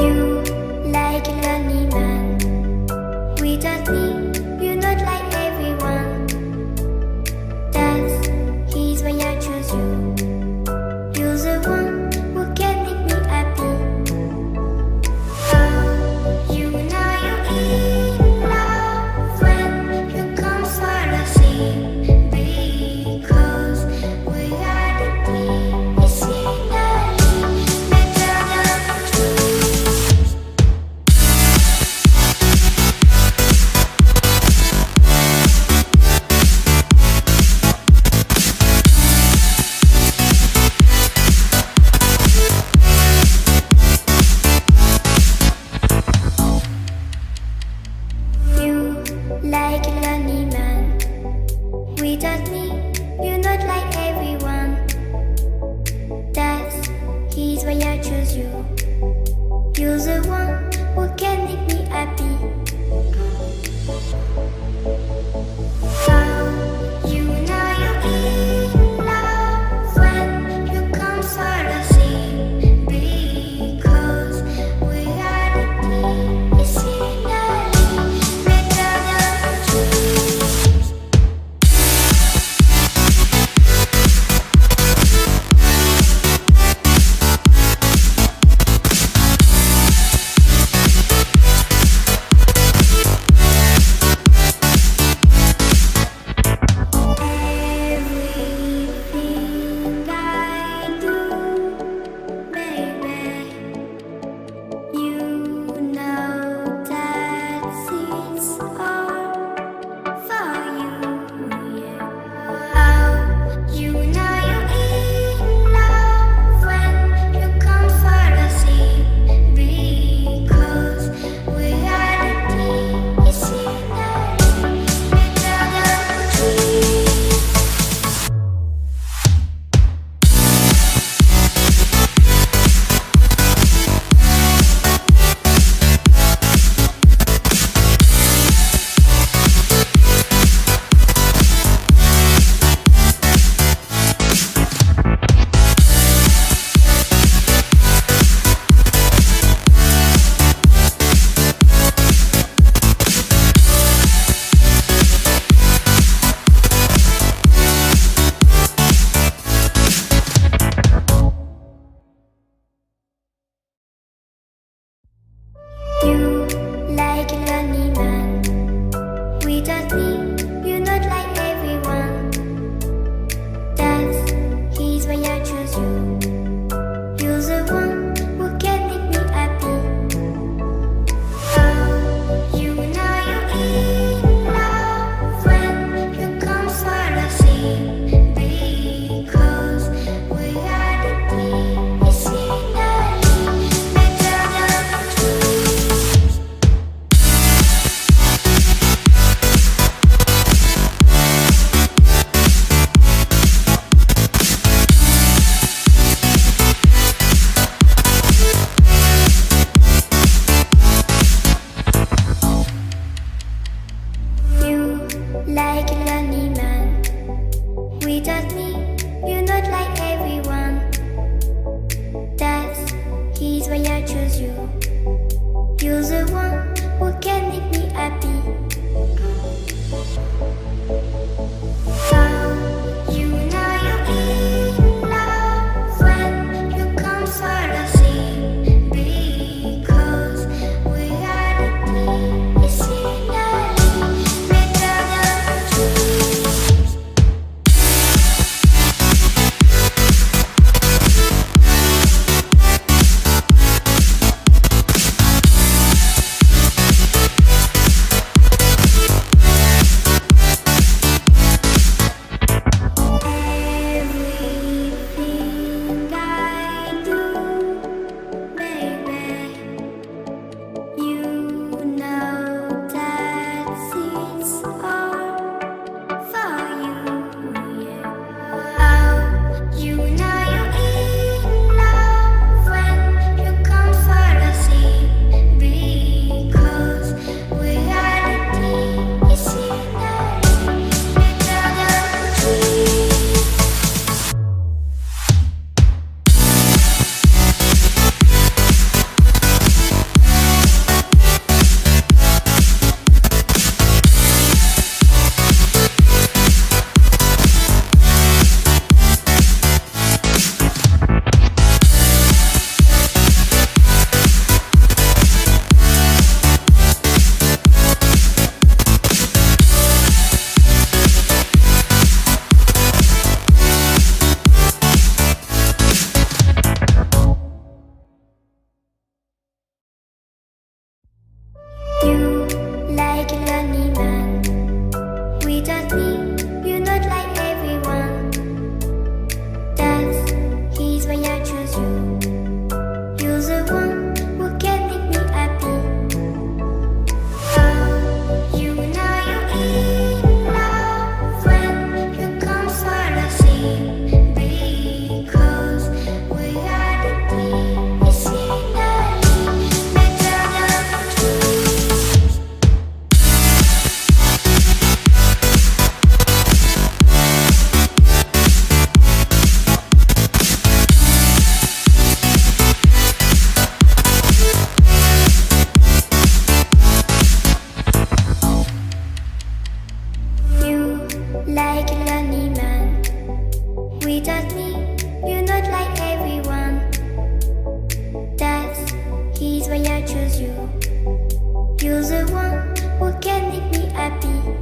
You like a lonely man. Without me, you're not like everyone. That's he's why I choose you. You're the one who can make me happy. Oh, you know you're in love when you come for the sea. Because reality is finally better than dreams. You like a lonely man. Without me, you're not like everyone. That's he's why I choose you. You're the one who can make me happy. Oh, you know you're in love when you come for the sea. Because reality is finally better than dreams. Everything I do, baby, you know that it's all for you, yeah. Oh, you know you're in love when you come for the sea. Because reality is finally better than dreams. You like a lonely man. Without me, you're not like everyone. That's he's why I choose you. You're the one who can make me happy. Oh, you know you're in love when you come for the sea. Because reality is finally better than dreams. You like a lonely man. Without me, you're not like everyone. That's he's why I choose you. You're the one who can make me happy. Oh, you know you're in love when you come for the sea. Because reality is finally better than dreams. You like a lonely man. Without me, you're not like everyone. That's he's why I choose you. You're the one who can make me happy. Oh, you know you're in love when you come for the sea. Because we are the scenery, better than trees. You like a lonely man. Without me, you're not like everyone. That's he's why I choose you. You're the one who can make me happy.